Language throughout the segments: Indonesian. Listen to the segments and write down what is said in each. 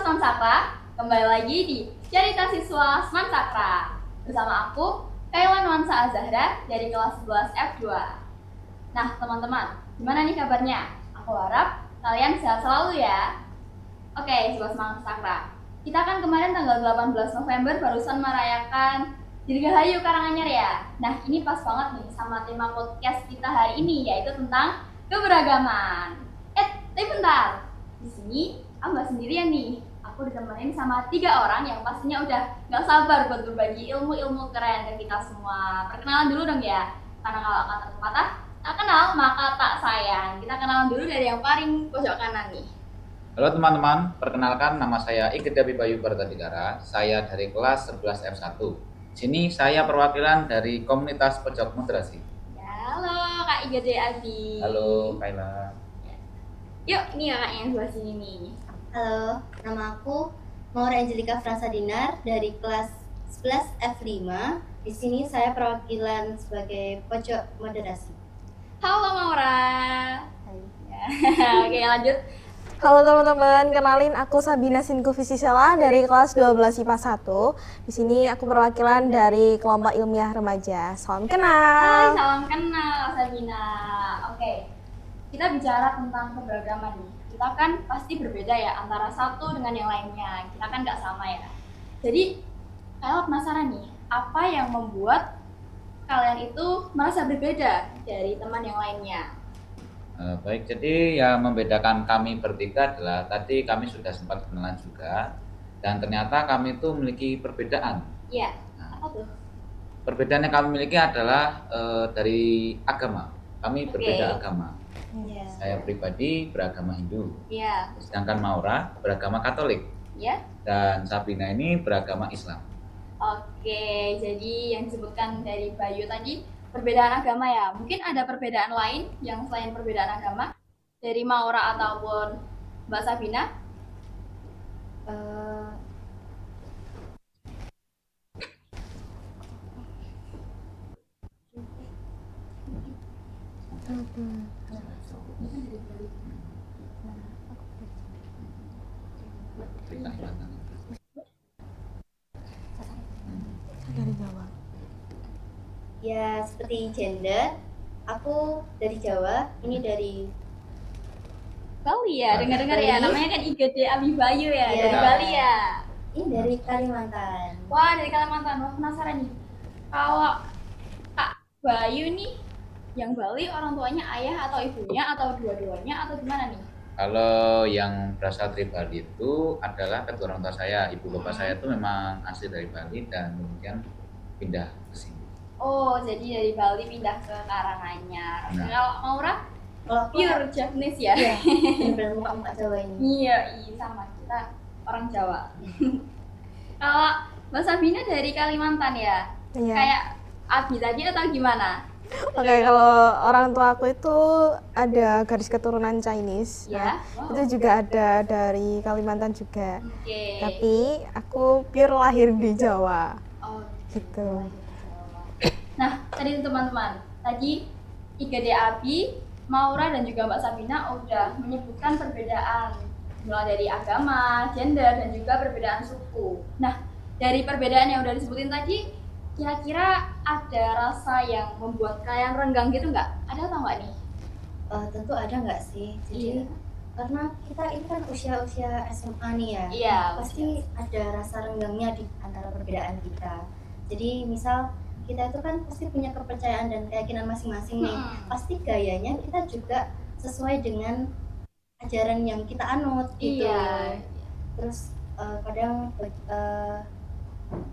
Smam Sakra, kembali lagi di Cerita Siswa Smam Sakra. Bersama aku, Kailan Wansa Azahra dari kelas 11 F2. Nah teman-teman, gimana nih kabarnya? Aku harap kalian sehat selalu ya. Oke, Sobat Smam Sakra, kita kan kemarin tanggal 18 November barusan merayakan Dirgahayu Karanganyar ya. Nah ini pas banget nih sama tema podcast kita hari ini, yaitu tentang keberagaman. Tapi bentar, di sini aku nggak sendirian nih. Aku ditemenin sama 3 orang yang pastinya udah nggak sabar buat berbagi ilmu-ilmu keren ke kita semua. Perkenalan dulu dong ya, karena kalau kata pepatah, tak kenal maka tak sayang. Kita kenalan dulu dari yang paling pojok kanan nih. Halo teman-teman, perkenalkan nama saya Igede Abibayu Bartadigara. Saya dari kelas 11 F1. Sini saya perwakilan dari komunitas pojok moderasi. Ya, halo Kak Igede Abi. Halo Kaila. Yuk, ini kakaknya yang sebelah sini nih. Halo, nama aku Maura Angelika Fransa Dinar dari kelas 11 F5. Di sini saya perwakilan sebagai pojok moderasi. Halo Maura. Hai. Ya. Oke, lanjut. Halo teman-teman, kenalin aku Sabina Sinku Fisisela dari kelas 12 IPA 1. Di sini aku perwakilan dari kelompok ilmiah remaja. Salam Hai, kenal. salam kenal Sabina. Oke, kita bicara tentang keberagaman nih. Kita kan pasti berbeda ya antara satu dengan yang lainnya. Kita kan nggak sama ya. Jadi, kalau penasaran nih, apa yang membuat kalian itu merasa berbeda dari teman yang lainnya? Baik, jadi yang membedakan kami bertiga adalah tadi kami sudah sempat kenalan juga, dan ternyata kami itu memiliki perbedaan. Iya, Nah, apa tuh? perbedaan yang kami miliki adalah dari agama. Kami Oke. berbeda agama. Ya. Saya pribadi beragama Hindu, Iya, sedangkan Maura beragama Katolik, ya. dan Sabina ini beragama Islam. Oke, jadi yang disebutkan dari Bayu tadi perbedaan agama ya. Mungkin ada perbedaan lain yang selain perbedaan agama dari Maura ataupun Mbak Sabina? Eh, Di Kalimantan. Dari Jawa. ya seperti gender, aku dari Jawa, ini dari Bali ya, dengar-dengar ya. Bali. Namanya kan Igede Abibayu ya, Iya. dari Bali ya. ini dari Kalimantan. Wah, dari Kalimantan. Wah, penasaran nih. Kalau Kak Bayu nih yang Bali orang tuanya ayah atau ibunya atau dua-duanya atau gimana nih? Kalau yang berasal dari Bali itu adalah kedua orang tua saya. Ibu bapak saya itu memang asli dari Bali dan kemudian pindah ke sini. Oh, jadi dari Bali pindah ke Karanganyar. Nah. Kalau Maura Kalau aku pure Japanese ya. ya, benar-benar muka-muka Jawa ini. Iya, sama kita orang Jawa. Kalau Mbak Sabina dari Kalimantan ya, Iya. kayak Abi tadi atau gimana? Oke, kalau orang tua aku itu ada garis keturunan Chinese. Ya, Nah, itu juga ada dari Kalimantan juga. Oke. Tapi aku pure lahir di Jawa. Oh, Gitu. nah, tadi teman-teman, tadi Igede Abi, Maura dan juga Mbak Sabina udah menyebutkan perbedaan mulai dari agama, gender dan juga perbedaan suku. Nah, dari perbedaan yang udah disebutin tadi, kira-kira ada rasa yang membuat kalian renggang gitu nggak? Ada atau nggak nih? Tentu ada nggak sih? Jadi Iya. karena kita ini kan usia-usia SMA nih ya. Iya, Pasti ada rasa renggangnya di antara perbedaan kita. Jadi misal kita itu kan pasti punya kepercayaan dan keyakinan masing-masing nih. Pasti gayanya kita juga sesuai dengan ajaran yang kita anut gitu. Iya. Terus kadang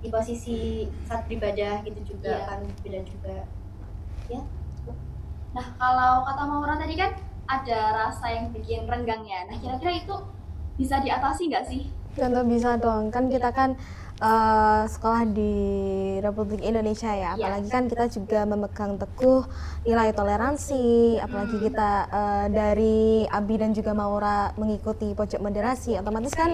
di posisi saat beribadah gitu juga Iya. kan beda juga. Ya. Nah, kalau kata Maura tadi kan ada rasa yang bikin renggang ya. Nah, kira-kira itu bisa diatasi nggak sih? Tentu bisa dong, kan kita kan sekolah di Republik Indonesia ya, Iya. apalagi kan kita juga memegang teguh nilai toleransi, apalagi kita dari Abi dan juga Maura mengikuti pojok moderasi, otomatis kan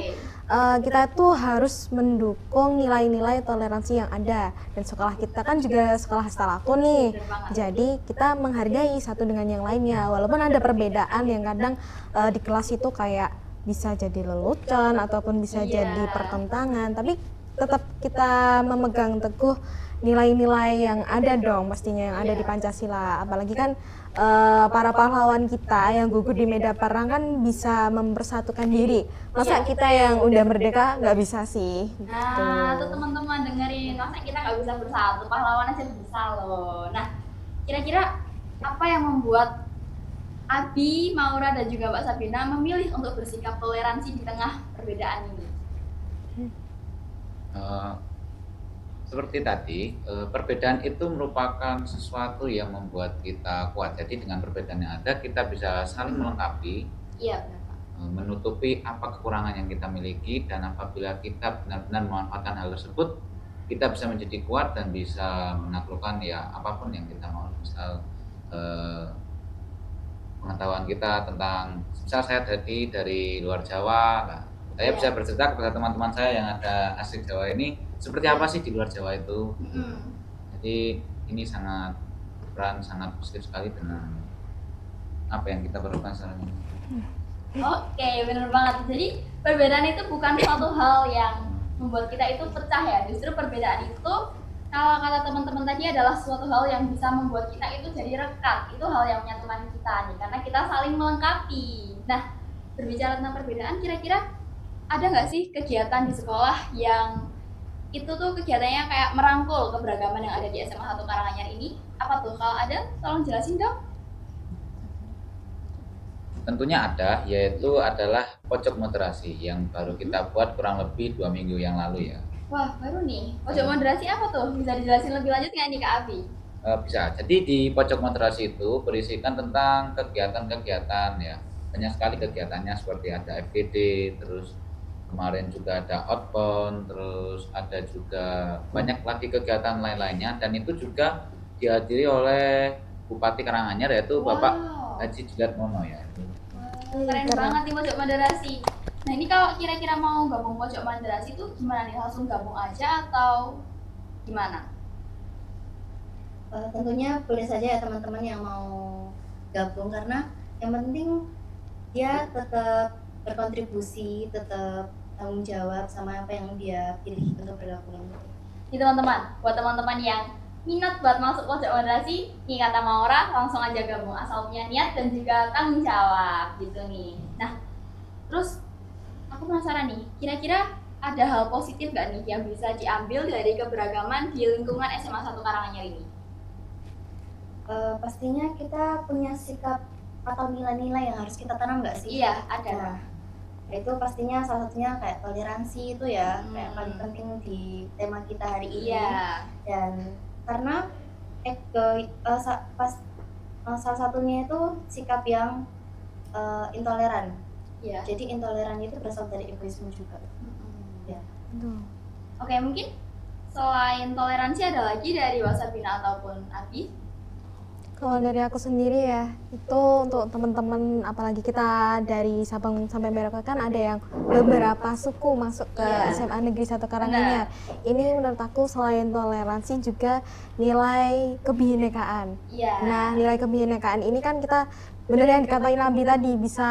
kita tuh harus mendukung nilai-nilai toleransi yang ada, dan sekolah kita kan juga sekolah Stalaku nih, Bener banget. jadi kita menghargai satu dengan yang lainnya, walaupun ada perbedaan yang kadang di kelas itu kayak bisa jadi lelucon ataupun bisa Iya. jadi pertentangan, tapi tetap kita memegang teguh nilai-nilai yang ada dong pastinya yang ada di Pancasila. Apalagi kan para pahlawan kita yang gugur di medan perang kan bisa mempersatukan diri. Masa kita yang udah merdeka nggak bisa sih? Nah, Gitu. tuh teman-teman dengerin, masa kita nggak bisa bersatu, pahlawan aja bisa loh. Nah, kira-kira apa yang membuat Abi, Maura, dan juga Mbak Sabina memilih untuk bersikap toleransi di tengah perbedaan ini? Eh, Seperti tadi, perbedaan itu merupakan sesuatu yang membuat kita kuat. Jadi dengan perbedaan yang ada, kita bisa saling melengkapi, Iya, benar Pak. menutupi apa kekurangan yang kita miliki, dan apabila kita benar-benar memanfaatkan hal tersebut, kita bisa menjadi kuat dan bisa menaklukkan ya apapun yang kita mau. Misal pengetahuan kita tentang, misal saya dari luar Jawa, nah, saya bisa bercerita kepada teman-teman saya yang ada asli Jawa ini seperti apa sih di luar Jawa itu. Jadi ini sangat peran sangat positif sekali dengan apa yang kita perlukan sekarang ini. Oke, benar banget. Jadi perbedaan itu bukan suatu hal yang membuat kita itu pecah ya. Justru perbedaan itu, kalau kata teman-teman tadi, adalah suatu hal yang bisa membuat kita itu jadi rekat. Itu hal yang menyatukan kita nih, karena kita saling melengkapi. Nah, berbicara tentang perbedaan, kira-kira ada nggak sih kegiatan di sekolah yang itu tuh kegiatannya kayak merangkul keberagaman yang ada di SMA 1 Karanganyar ini? Apa tuh? Kalau ada, tolong jelasin dong. Tentunya ada, yaitu adalah pojok moderasi yang baru kita buat kurang lebih 2 minggu yang lalu ya. Wah, baru nih. Pojok moderasi apa tuh? Bisa dijelasin lebih lanjut nggak nih Kak Abi? Bisa. Jadi di pojok moderasi itu berisikan tentang kegiatan-kegiatan ya. Banyak sekali kegiatannya seperti ada FGD, terus kemarin juga ada outbound, terus ada juga banyak lagi kegiatan lain-lainnya, dan itu juga dihadiri oleh Bupati Karanganyar yaitu Bapak Haji Jilat Mono ya. Keren banget nih pojok moderasi. Nah ini kalau kira-kira mau gabung pojok moderasi itu gimana nih? Langsung gabung aja atau gimana? Tentunya boleh saja ya teman-teman yang mau gabung, karena yang penting dia tetap berkontribusi, tetap tanggung jawab sama apa yang dia pilih untuk bergabung. Nih teman-teman, buat teman-teman yang minat buat masuk pojok moderasi, nih kata Maura, langsung aja gabung asal punya niat dan juga tanggung jawab gitu nih. Nah, terus aku penasaran nih, kira-kira ada hal positif gak nih yang bisa diambil dari keberagaman di lingkungan SMA 1 Karanganyar ini? Pastinya kita punya sikap atau nilai-nilai yang harus kita tanam nggak sih? Iya, ada. Nah, itu pastinya salah satunya kayak toleransi itu ya, kayak paling penting di tema kita hari ini. Iya. Dan karena salah satunya itu sikap yang intoleran. Iya. Jadi intoleran itu berasal dari egoisme juga. Ya. Oke, mungkin selain toleransi ada lagi dari Wasabina ataupun Abi? Kalau dari aku sendiri ya, itu untuk teman-teman, apalagi kita dari Sabang sampai Merauke kan ada yang beberapa suku masuk ke SMA Negeri 1 Karanganyar. Ini menurut aku selain toleransi juga nilai kebinekaan. Iya. Nah, nilai kebinekaan ini kan kita bener yang dikatain Nabi tadi, bisa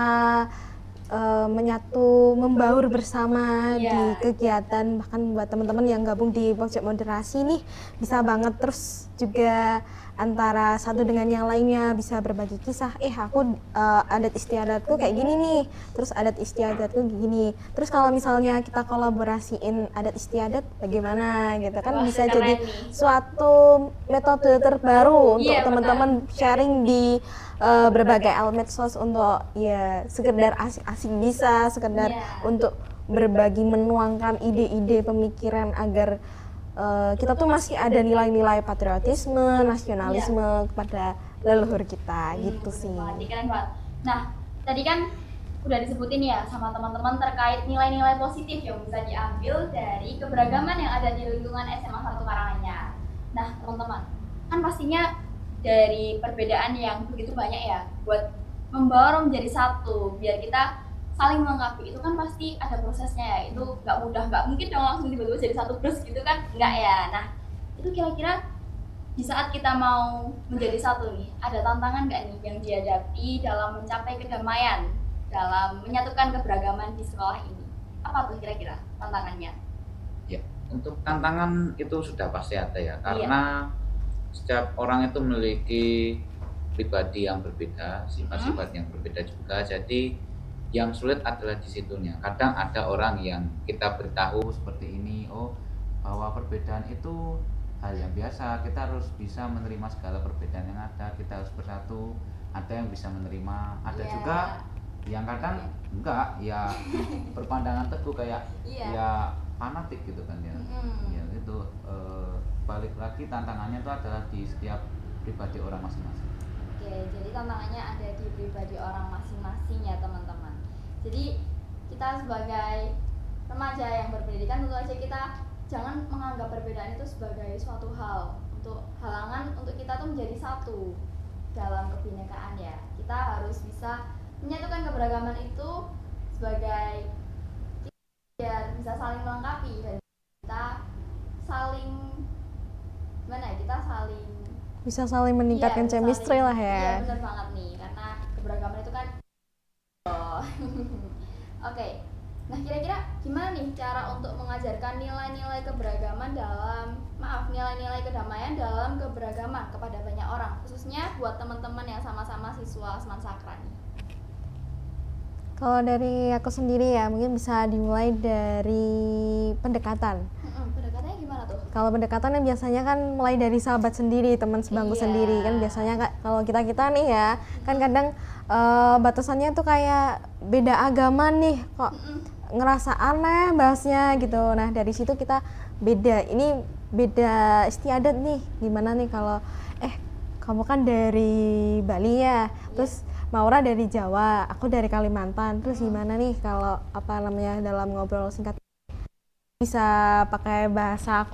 menyatu, membaur bersama di kegiatan. Bahkan buat teman-teman yang gabung di pojok moderasi nih bisa banget, terus juga antara satu dengan yang lainnya bisa berbagi kisah. Aku adat istiadatku kayak gini nih, terus adat istiadatku gini. Terus kalau misalnya kita kolaborasiin adat istiadat bagaimana gitu kan. Wah, bisa keren jadi nih. suatu metode terbaru untuk Iya, teman-teman sharing di berbagai outlet medsos untuk ya sekedar asik-asik, bisa sekedar untuk berbagi, menuangkan ide-ide pemikiran agar kita tuh masih ada nilai-nilai patriotisme, nasionalisme kepada leluhur kita gitu sih. Keren banget. Nah, tadi kan udah disebutin ya sama teman-teman terkait nilai-nilai positif yang bisa diambil dari keberagaman yang ada di lingkungan SMA 1 Karanganyar. Nah, teman-teman, kan pastinya dari perbedaan yang begitu banyak ya, buat membawa menjadi satu, biar kita saling melengkapi, itu kan pasti ada prosesnya ya. Itu nggak mudah, nggak mungkin dong langsung tiba-tiba jadi satu plus gitu kan, nggak ya. Nah, itu kira-kira di saat kita mau menjadi satu nih, ada tantangan nggak nih yang dihadapi dalam mencapai kedamaian dalam menyatukan keberagaman di sekolah ini? Apa tuh kira-kira tantangannya? Ya, untuk tantangan itu sudah pasti ada ya, karena setiap orang itu memiliki pribadi yang berbeda, sifat-sifat yang berbeda juga. Jadi yang sulit adalah di situnya. Kadang ada orang yang kita beritahu seperti ini, oh bahwa perbedaan itu hal yang biasa, kita harus bisa menerima segala perbedaan yang ada, kita harus bersatu. Ada yang bisa menerima, ada juga yang kadang enggak, ya berpandangan teguh kayak ya fanatik gitu kan ya. Ya itu balik lagi tantangannya itu adalah di setiap pribadi orang masing-masing. Oke, jadi tantangannya ada di pribadi orang masing-masing ya teman-teman. Jadi kita sebagai remaja yang berpendidikan tentu aja kita jangan menganggap perbedaan itu sebagai suatu hal untuk halangan untuk kita tuh menjadi satu dalam kebinekaan ya. Kita harus bisa menyatukan keberagaman itu sebagai biar bisa saling melengkapi dan kita saling kita saling bisa saling meningkatkan chemistry lah ya. Iya benar banget nih, karena keberagaman itu kan Oke. Nah, kira-kira gimana nih cara untuk mengajarkan nilai-nilai keberagaman nilai-nilai kedamaian dalam keberagaman kepada banyak orang, khususnya buat teman-teman yang sama-sama siswa Semansakra nih? Kalau dari aku sendiri ya, mungkin bisa dimulai dari pendekatan. Pendekatannya gimana tuh? Kalau pendekatan yang biasanya kan mulai dari sahabat sendiri, teman sebangku sendiri kan biasanya kalau kita nih ya, kan kadang batasannya tuh kayak beda agama nih, kok ngerasa aneh bahasnya gitu. Nah dari situ kita beda istiadat nih, gimana nih kalau kamu kan dari Bali ya, terus Maura dari Jawa, aku dari Kalimantan, terus gimana nih kalau dalam ngobrol singkat bisa pakai bahasa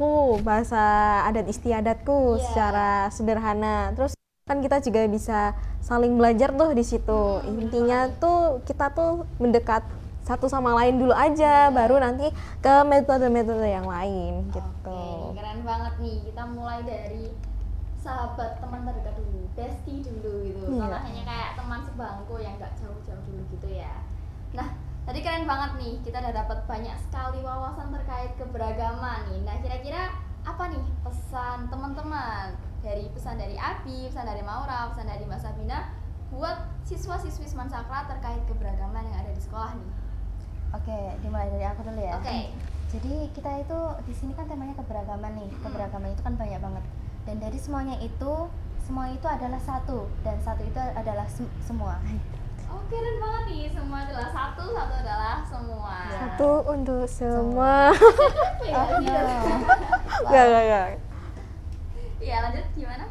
adat istiadatku secara sederhana. Terus kan kita juga bisa saling belajar tuh di situ. Intinya tuh kita tuh mendekat satu sama lain dulu aja, baru nanti ke metode-metode yang lain gitu. Oke, keren banget nih. Kita mulai dari sahabat, teman terdekat dulu, bestie dulu gitu. Malah hanya kayak teman sebangku yang gak jauh-jauh dulu gitu ya. Nah, tadi keren banget nih, kita udah dapat banyak sekali wawasan terkait keberagaman nih. Nah, kira-kira apa nih pesan teman-teman, pesan dari Abi, pesan dari Maura, pesan dari Mbak Sabina buat siswa-siswi Semansakra terkait keberagaman yang ada di sekolah nih? Oke, dimulai dari aku dulu ya. Oke. Jadi kita itu di sini kan temanya keberagaman nih. Keberagaman itu kan banyak banget. Dan dari semua itu adalah satu, dan satu itu adalah semua. Oh, keren banget nih, semua adalah satu adalah semua. Satu untuk semua. Gak. Iya, lanjut gimana?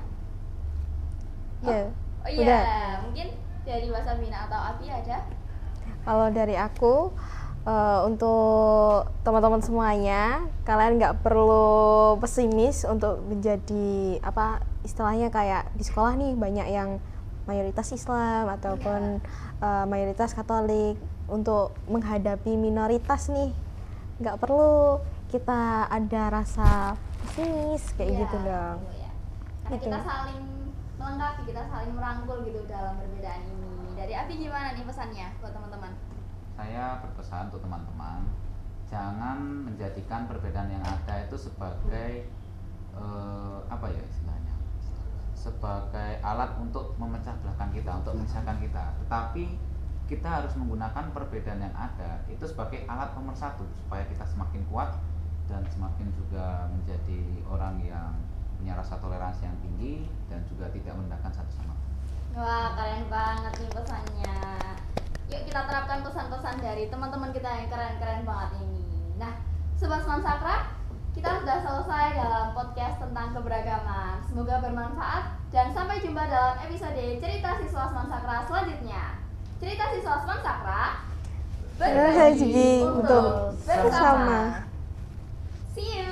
Oh iya, mungkin dari Mbak Sabina atau Abi ada? Kalau dari aku, untuk teman-teman semuanya, kalian nggak perlu pesimis untuk menjadi istilahnya kayak di sekolah nih banyak yang mayoritas Islam ataupun mayoritas Katolik. Untuk menghadapi minoritas nih, nggak perlu kita ada rasa pesimis kayak gitu dong. Karena kita saling melengkapi, kita saling merangkul gitu dalam perbedaan ini. Dari Abi gimana nih pesannya buat teman-teman? Saya berpesan untuk teman-teman, jangan menjadikan perbedaan yang ada itu sebagai sebagai alat untuk memecah belahkan kita, untuk memisahkan kita. Tetapi kita harus menggunakan perbedaan yang ada itu sebagai alat pemersatu supaya kita semakin kuat dan semakin juga menjadi orang yang punya rasa toleransi yang tinggi dan juga tidak merendahkan satu sama lain. Wah, keren banget nih pesannya. Yuk kita terapkan pesan-pesan dari teman-teman kita yang keren-keren banget ini. Nah, Sobat Semansakra, kita sudah selesai dalam podcast tentang keberagaman. Semoga bermanfaat dan sampai jumpa dalam episode Cerita Siswa Semansakra selanjutnya. Cerita Siswa Semansakra, berbagi untuk bersama. See you.